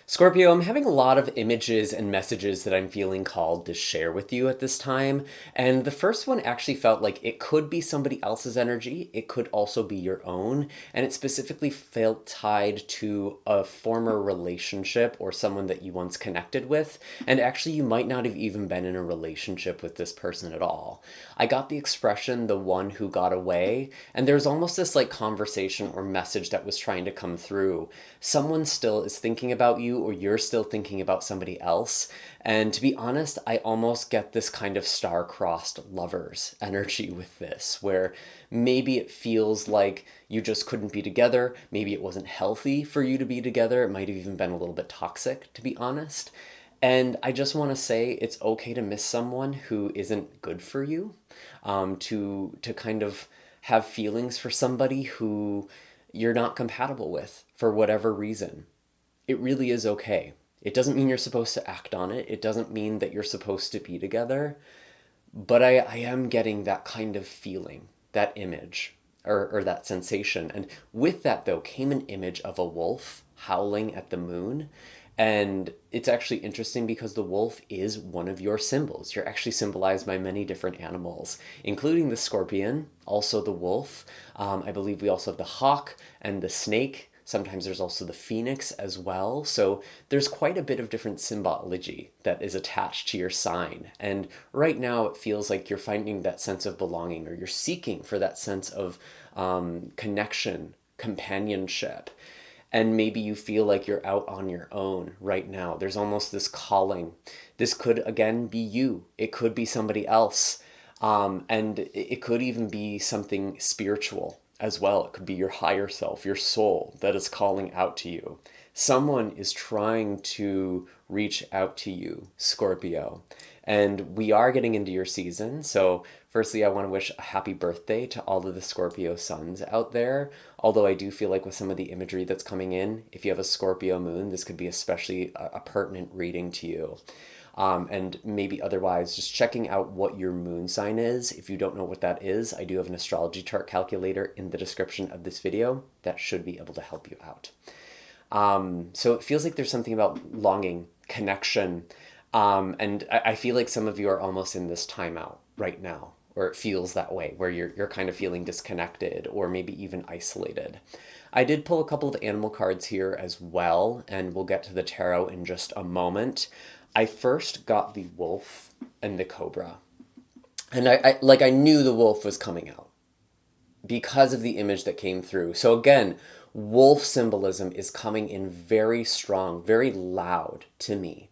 Scorpio, I'm having a lot of images and messages that I'm feeling called to share with you at this time. And the first one actually felt like it could be somebody else's energy. It could also be your own. And it specifically felt tied to a former relationship or someone that you once connected with. And actually, you might not have even been in a relationship with this person at all. I got the expression, the one who got away. And there's almost this like conversation or message that was trying to come through. Someone still is thinking about you, or you're still thinking about somebody else. And to be honest, I almost get this kind of star-crossed lovers energy with this, where maybe it feels like you just couldn't be together. Maybe it wasn't healthy for you to be together. It might have even been a little bit toxic, to be honest. And I just want to say it's okay to miss someone who isn't good for you, to kind of have feelings for somebody who you're not compatible with for whatever reason. It really is okay. It doesn't mean you're supposed to act on it. It doesn't mean that you're supposed to be together. But I am getting that kind of feeling, that image, or that sensation. And with that, though, came an image of a wolf howling at the moon. And it's actually interesting because the wolf is one of your symbols. You're actually symbolized by many different animals, including the scorpion, also the wolf. I believe we also have the hawk and the snake. Sometimes there's also the phoenix as well. So there's quite a bit of different symbology that is attached to your sign. And right now it feels like you're finding that sense of belonging, or you're seeking for that sense of connection, companionship. And maybe you feel like you're out on your own right now. There's almost this calling. This could, again, be you. It could be somebody else. And it could even be something spiritual as well. It could be your higher self, your soul that is calling out to you. Someone is trying to reach out to you, Scorpio. And we are getting into your season. So firstly, I want to wish a happy birthday to all of the Scorpio suns out there. Although I do feel like with some of the imagery that's coming in, if you have a Scorpio moon, this could be especially a pertinent reading to you. And maybe otherwise, just checking out what your moon sign is. If you don't know what that is, I do have an astrology chart calculator in the description of this video that should be able to help you out. So it feels like there's something about longing, connection, and I feel like some of you are almost in this timeout right now, or it feels that way, where you're kind of feeling disconnected or maybe even isolated. I did pull a couple of animal cards here as well, and we'll get to the tarot in just a moment. I first got the wolf and the cobra. And I knew the wolf was coming out because of the image that came through. So again, wolf symbolism is coming in very strong, very loud to me.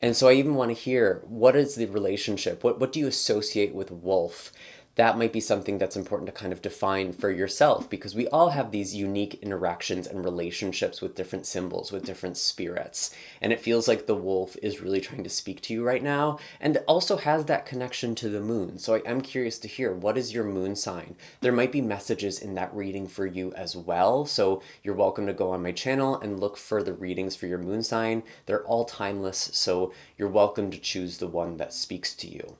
And so I even want to hear, what is the relationship? What do you associate with wolf? That might be something that's important to kind of define for yourself, because we all have these unique interactions and relationships with different symbols, with different spirits. And it feels like the wolf is really trying to speak to you right now, and also has that connection to the moon. So I am curious to hear, what is your moon sign? There might be messages in that reading for you as well. So you're welcome to go on my channel and look for the readings for your moon sign. They're all timeless, so you're welcome to choose the one that speaks to you.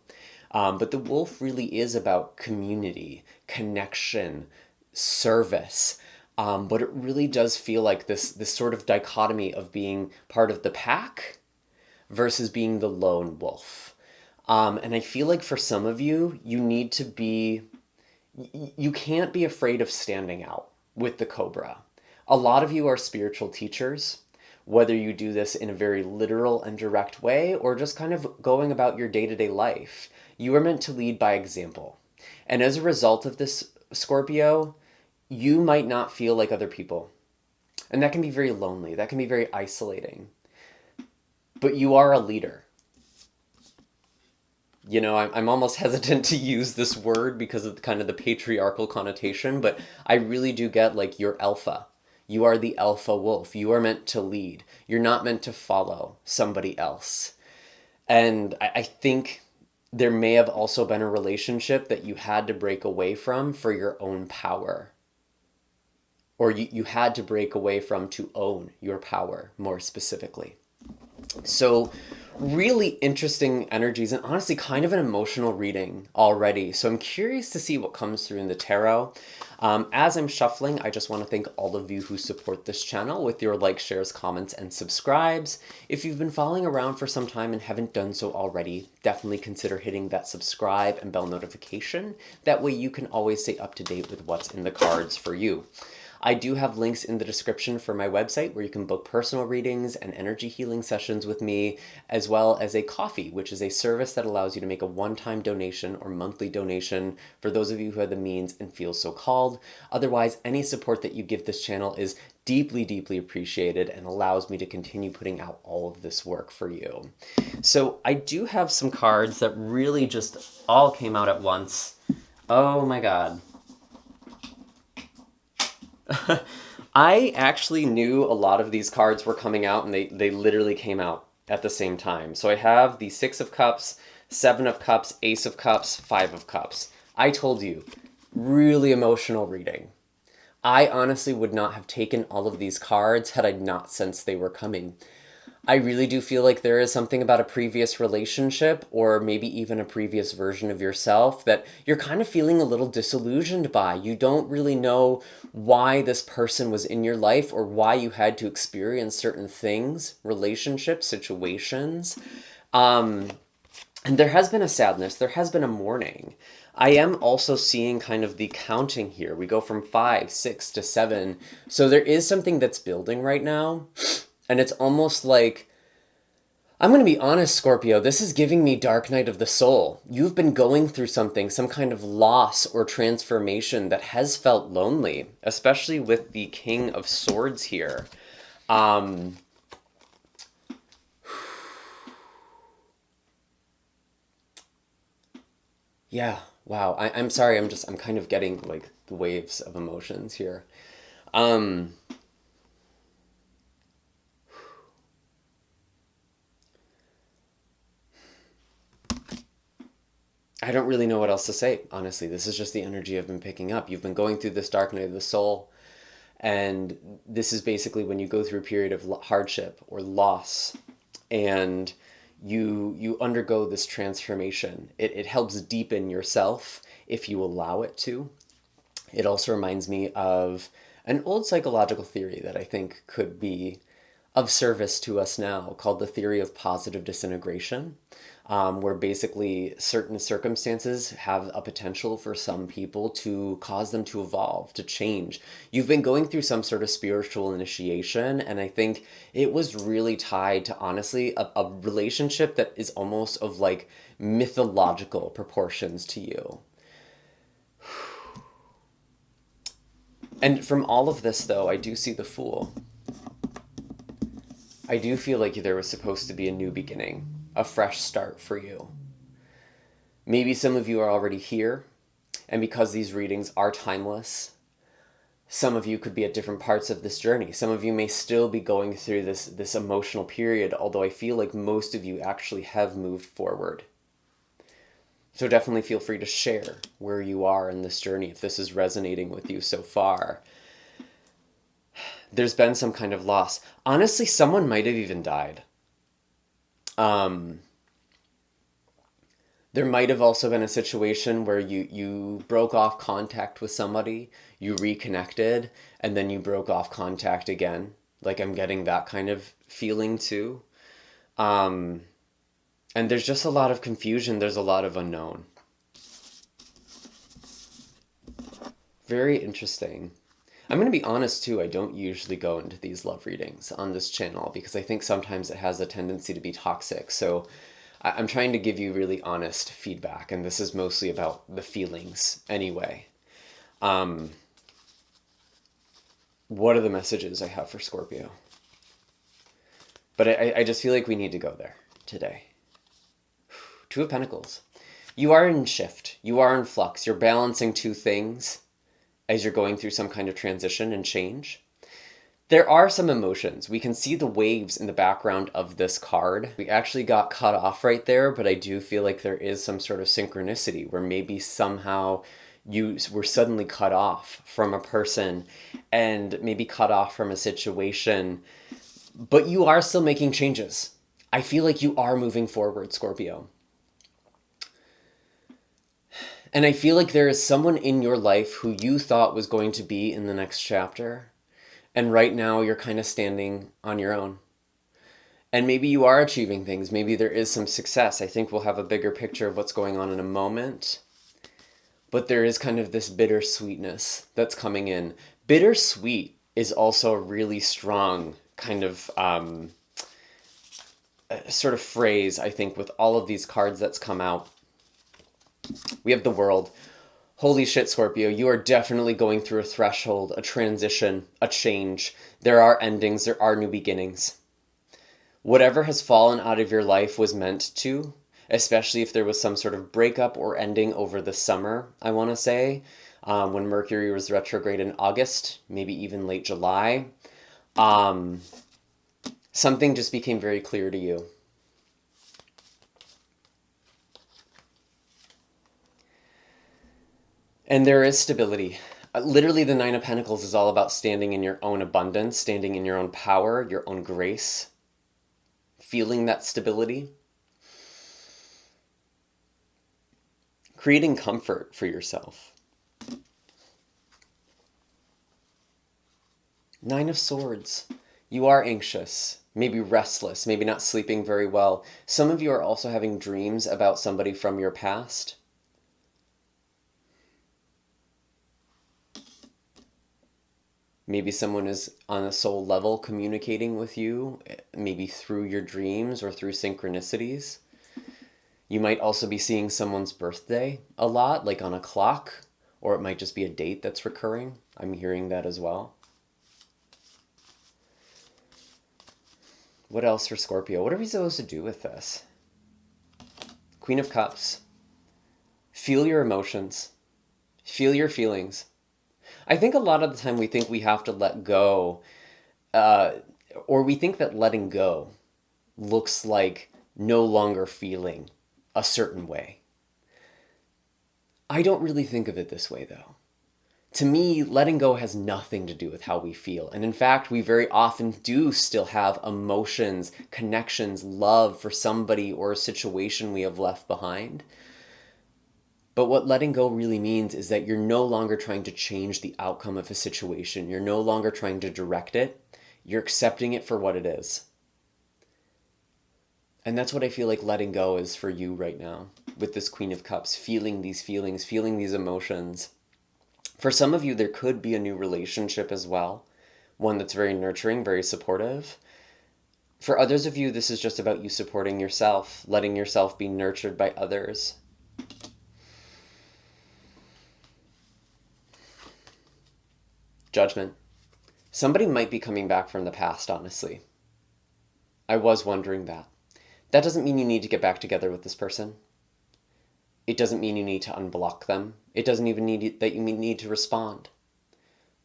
But the wolf really is about community, connection, service. But it really does feel like this sort of dichotomy of being part of the pack versus being the lone wolf. And I feel like for some of you, you can't be afraid of standing out with the cobra. A lot of you are spiritual teachers, whether you do this in a very literal and direct way or just kind of going about your day-to-day life. You are meant to lead by example. And as a result of this, Scorpio, you might not feel like other people. And that can be very lonely. That can be very isolating. But you are a leader. You know, I'm almost hesitant to use this word because of kind of the patriarchal connotation, but I really do get like you're alpha. You are the alpha wolf. You are meant to lead. You're not meant to follow somebody else. And I think there may have also been a relationship that you had to break away from for your own power. Or you had to break away from to own your power, more specifically. So Really interesting energies and honestly kind of an emotional reading already. So I'm curious to see what comes through in the tarot. As I'm shuffling, I just want to thank all of you who support this channel with your likes, shares, comments, and subscribes. If you've been following around for some time and haven't done so already, definitely consider hitting that subscribe and bell notification. That way you can always stay up to date with what's in the cards for you. I do have links in the description for my website where you can book personal readings and energy healing sessions with me, as well as a coffee, which is a service that allows you to make a one-time donation or monthly donation for those of you who have the means and feel so called. Otherwise, any support that you give this channel is deeply, deeply appreciated and allows me to continue putting out all of this work for you. So I do have some cards that really just all came out at once. Oh my God. I actually knew a lot of these cards were coming out and they literally came out at the same time. So I have the Six of Cups, Seven of Cups, Ace of Cups, Five of Cups. I told you, really emotional reading. I honestly would not have taken all of these cards had I not sensed they were coming. I really do feel like there is something about a previous relationship or maybe even a previous version of yourself that you're kind of feeling a little disillusioned by. You don't really know why this person was in your life or why you had to experience certain things, relationships, situations. And there has been a sadness, there has been a mourning. I am also seeing kind of the counting here. We go from 5, 6 to 7. So there is something that's building right now. And it's almost like, I'm going to be honest, Scorpio, this is giving me Dark Night of the Soul. You've been going through something, some kind of loss or transformation that has felt lonely, especially with the King of Swords here. Yeah, wow. I'm sorry, I'm kind of getting like the waves of emotions here. I don't really know what else to say, honestly. This is just the energy I've been picking up. You've been going through this Dark Night of the Soul, and this is basically when you go through a period of hardship or loss, and you undergo this transformation. It helps deepen yourself if you allow it to. It also reminds me of an old psychological theory that I think could be of service to us now called the theory of positive disintegration, where basically certain circumstances have a potential for some people to cause them to evolve, to change. You've been going through some sort of spiritual initiation, and I think it was really tied to, honestly, a relationship that is almost of like mythological proportions to you. And from all of this, though, I do see the Fool. I do feel like there was supposed to be a new beginning, a fresh start for you. Maybe some of you are already here, and because these readings are timeless, some of you could be at different parts of this journey. Some of you may still be going through this emotional period, although I feel like most of you actually have moved forward. So definitely feel free to share where you are in this journey if this is resonating with you so far. There's been some kind of loss. Honestly, someone might have even died. There might have also been a situation where you broke off contact with somebody, you reconnected, and then you broke off contact again. Like, I'm getting that kind of feeling too. And there's just a lot of confusion. There's a lot of unknown. Very interesting. I'm going to be honest too, I don't usually go into these love readings on this channel because I think sometimes it has a tendency to be toxic. So I'm trying to give you really honest feedback, and this is mostly about the feelings anyway. What are the messages I have for Scorpio? But I just feel like we need to go there today. Two of Pentacles. You are in shift. You are in flux. You're balancing two things as you're going through some kind of transition and change. There are some emotions. We can see the waves in the background of this card. We actually got cut off right there, but I do feel like there is some sort of synchronicity where maybe somehow you were suddenly cut off from a person and maybe cut off from a situation, but you are still making changes. I feel like you are moving forward, Scorpio. And I feel like there is someone in your life who you thought was going to be in the next chapter. And right now you're kind of standing on your own. And maybe you are achieving things. Maybe there is some success. I think we'll have a bigger picture of what's going on in a moment. But there is kind of this bittersweetness that's coming in. Bittersweet is also a really strong kind of sort of phrase, I think, with all of these cards that's come out. We have the World. Holy shit, Scorpio, you are definitely going through a threshold, a transition, a change. There are endings, there are new beginnings. Whatever has fallen out of your life was meant to, especially if there was some sort of breakup or ending over the summer, I want to say, when Mercury was retrograde in August, maybe even late July. Something just became very clear to you. And there is stability. Literally, the Nine of Pentacles is all about standing in your own abundance, standing in your own power, your own grace, feeling that stability, creating comfort for yourself. Nine of Swords. You are anxious, maybe restless, maybe not sleeping very well. Some of you are also having dreams about somebody from your past. Maybe someone is on a soul level communicating with you, maybe through your dreams or through synchronicities. You might also be seeing someone's birthday a lot, like on a clock, or it might just be a date that's recurring. I'm hearing that as well. What else for Scorpio? What are we supposed to do with this? Queen of Cups. Feel your emotions. Feel your feelings. I think a lot of the time we think we have to let go, or we think that letting go looks like no longer feeling a certain way. I don't really think of it this way, though. To me, letting go has nothing to do with how we feel. And in fact, we very often do still have emotions, connections, love for somebody or a situation we have left behind. But what letting go really means is that you're no longer trying to change the outcome of a situation. You're no longer trying to direct it. You're accepting it for what it is. And that's what I feel like letting go is for you right now with this Queen of Cups, feeling these feelings, feeling these emotions. For some of you, there could be a new relationship as well, one that's very nurturing, very supportive. For others of you, this is just about you supporting yourself, letting yourself be nurtured by others. Judgment. Somebody might be coming back from the past, honestly. I was wondering that. That doesn't mean you need to get back together with this person. It doesn't mean you need to unblock them. It doesn't even mean that you need to respond.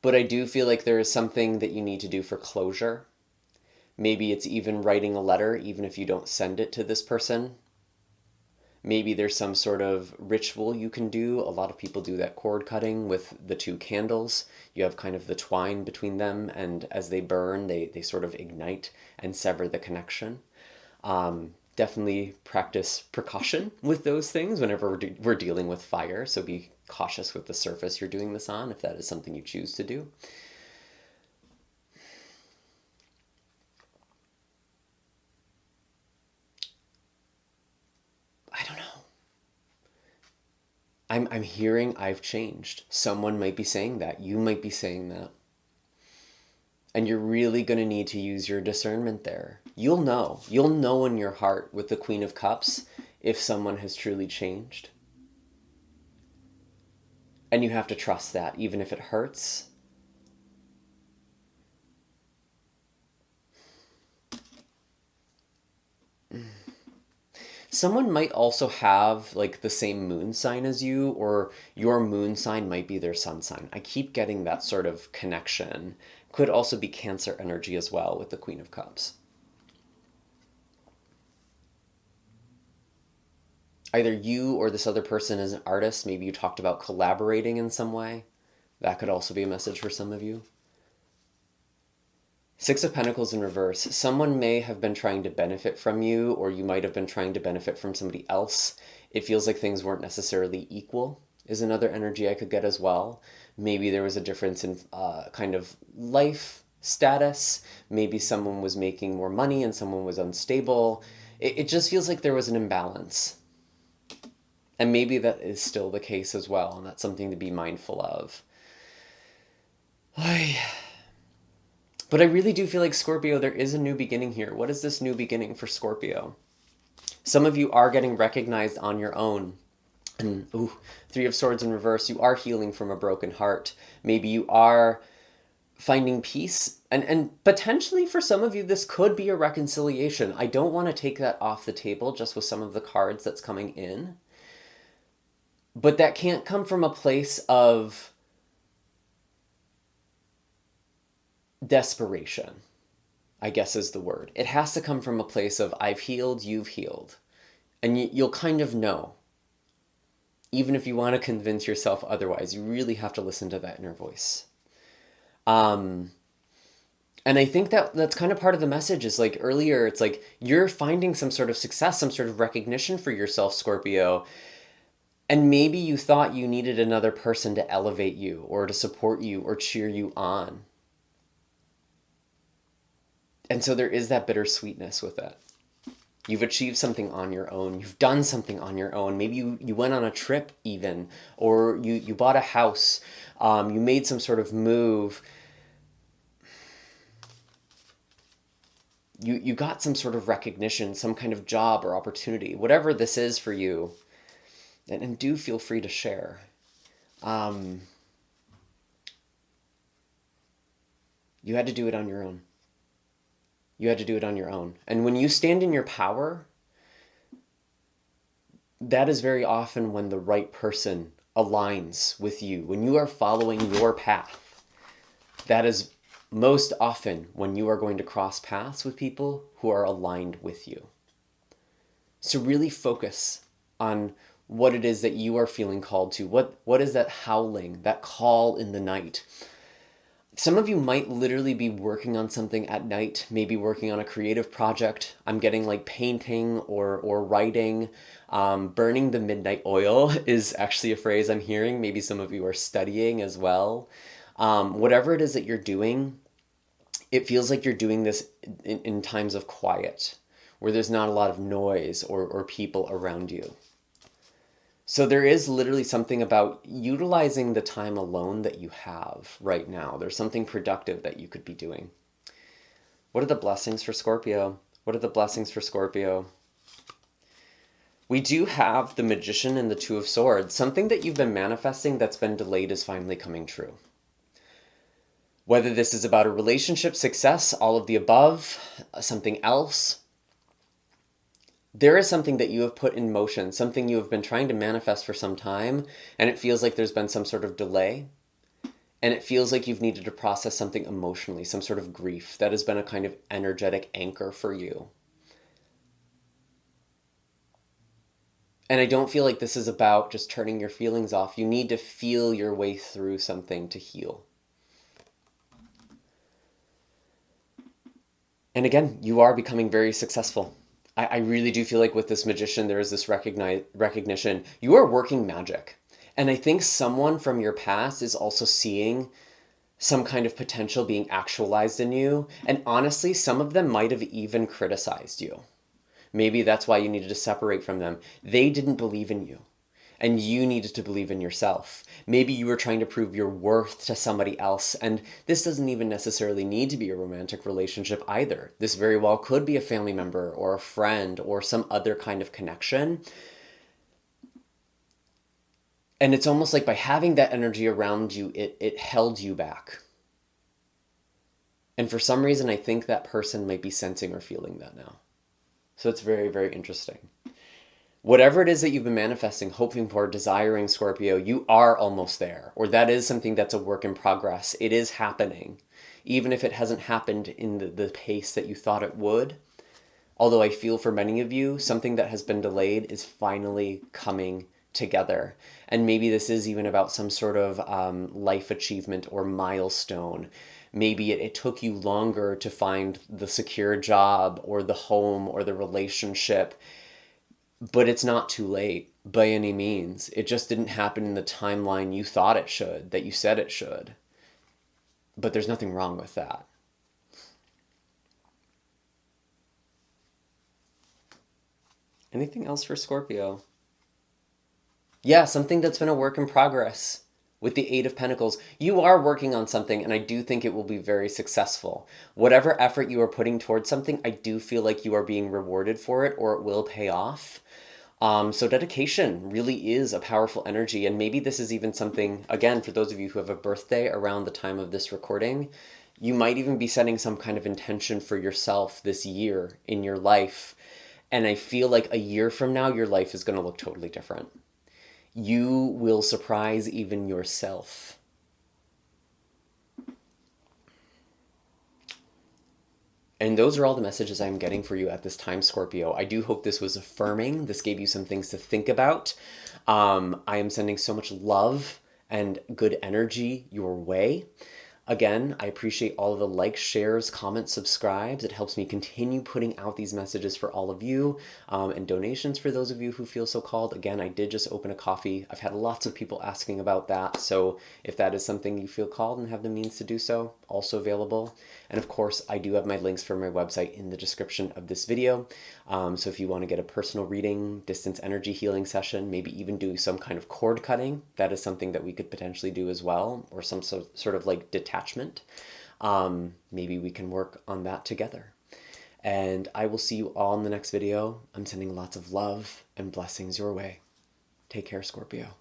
But I do feel like there is something that you need to do for closure. Maybe it's even writing a letter, even if you don't send it to this person. Maybe there's some sort of ritual you can do. A lot of people do that cord cutting with the two candles. You have kind of the twine between them, and as they burn, they sort of ignite and sever the connection. Definitely practice precaution with those things whenever we're dealing with fire. So be cautious with the surface you're doing this on if that is something you choose to do. I don't know. I'm hearing I've changed. Someone might be saying that. You might be saying that. And you're really going to need to use your discernment there. You'll know. You'll know in your heart with the Queen of Cups if someone has truly changed. And you have to trust that, even if it hurts. Someone might also have like the same moon sign as you, or your moon sign might be their sun sign. I keep getting that sort of connection. Could also be Cancer energy as well with the Queen of Cups. Either you or this other person is an artist. Maybe you talked about collaborating in some way. That could also be a message for some of you. Six of Pentacles in reverse. Someone may have been trying to benefit from you, or you might have been trying to benefit from somebody else. It feels like things weren't necessarily equal, is another energy I could get as well. Maybe there was a difference in kind of life status. Maybe someone was making more money and someone was unstable. It just feels like there was an imbalance. And maybe that is still the case as well, and that's something to be mindful of. But I really do feel like, Scorpio, there is a new beginning here. What is this new beginning for Scorpio? Some of you are getting recognized on your own. And Three of Swords in reverse, you are healing from a broken heart. Maybe you are finding peace. And potentially for some of you, this could be a reconciliation. I don't want to take that off the table just with some of the cards that's coming in. But that can't come from a place of desperation, I guess is the word. It has to come from a place of, I've healed, you've healed. And you'll kind of know. Even if you want to convince yourself otherwise, you really have to listen to that inner voice. And I think that's kind of part of the message is like earlier, it's like you're finding some sort of success, some sort of recognition for yourself, Scorpio. And maybe you thought you needed another person to elevate you or to support you or cheer you on. And so there is that bittersweetness with it. You've achieved something on your own. You've done something on your own. Maybe you went on a trip even, or you bought a house. You made some sort of move. You got some sort of recognition, some kind of job or opportunity, whatever this is for you. And do feel free to share. You had to do it on your own. You had to do it on your own. And when you stand in your power, that is very often when the right person aligns with you. When you are following your path, that is most often when you are going to cross paths with people who are aligned with you. So really focus on what it is that you are feeling called to. What is that howling, that call in the night? Some of you might literally be working on something at night, maybe working on a creative project. I'm getting like painting or writing. Burning the midnight oil is actually a phrase I'm hearing. Maybe some of you are studying as well. Whatever it is that you're doing, it feels like you're doing this in times of quiet, where there's not a lot of noise or people around you. So there is literally something about utilizing the time alone that you have right now. There's something productive that you could be doing. What are the blessings for Scorpio? What are the blessings for Scorpio? We do have the Magician and the Two of Swords. Something that you've been manifesting that's been delayed is finally coming true. Whether this is about a relationship, success, all of the above, something else, there is something that you have put in motion, something you have been trying to manifest for some time, and it feels like there's been some sort of delay, and it feels like you've needed to process something emotionally, some sort of grief that has been a kind of energetic anchor for you. And I don't feel like this is about just turning your feelings off. You need to feel your way through something to heal. And again, you are becoming very successful. I really do feel like with this Magician, there is this recognition. You are working magic. And I think someone from your past is also seeing some kind of potential being actualized in you. And honestly, some of them might have even criticized you. Maybe that's why you needed to separate from them. They didn't believe in you. And you needed to believe in yourself. Maybe you were trying to prove your worth to somebody else, and this doesn't even necessarily need to be a romantic relationship either. This very well could be a family member or a friend or some other kind of connection. And it's almost like by having that energy around you, it held you back. And for some reason, I think that person might be sensing or feeling that now. So it's very, very interesting. Whatever it is that you've been manifesting, hoping for, desiring, Scorpio, you are almost there. Or that is something that's a work in progress. It is happening. Even if it hasn't happened in the pace that you thought it would. Although I feel for many of you, something that has been delayed is finally coming together. And maybe this is even about some sort of life achievement or milestone. Maybe it took you longer to find the secure job or the home or the relationship, but it's not too late by any means. It just didn't happen in the timeline you thought it should, that you said it should. But there's nothing wrong with that. Anything else for Scorpio? Yeah, something that's been a work in progress. With the Eight of Pentacles, you are working on something, and I do think it will be very successful. Whatever effort you are putting towards something, I do feel like you are being rewarded for it, or it will pay off. So dedication really is a powerful energy, and maybe this is even something, again, for those of you who have a birthday around the time of this recording, you might even be setting some kind of intention for yourself this year in your life. And I feel like a year from now, your life is going to look totally different. You will surprise even yourself. And those are all the messages I'm getting for you at this time, Scorpio. I do hope this was affirming. This gave you some things to think about. I am sending so much love and good energy your way. Again, I appreciate all of the likes, shares, comments, subscribes. It helps me continue putting out these messages for all of you, and donations for those of you who feel so called. Again, I did just open a coffee. I've had lots of people asking about that. So if that is something you feel called and have the means to do so, also available. And of course, I do have my links for my website in the description of this video. So if you want to get a personal reading, distance energy healing session, maybe even do some kind of cord cutting, that is something that we could potentially do as well, or some sort of like detachment. Maybe we can work on that together. And I will see you all in the next video. I'm sending lots of love and blessings your way. Take care, Scorpio.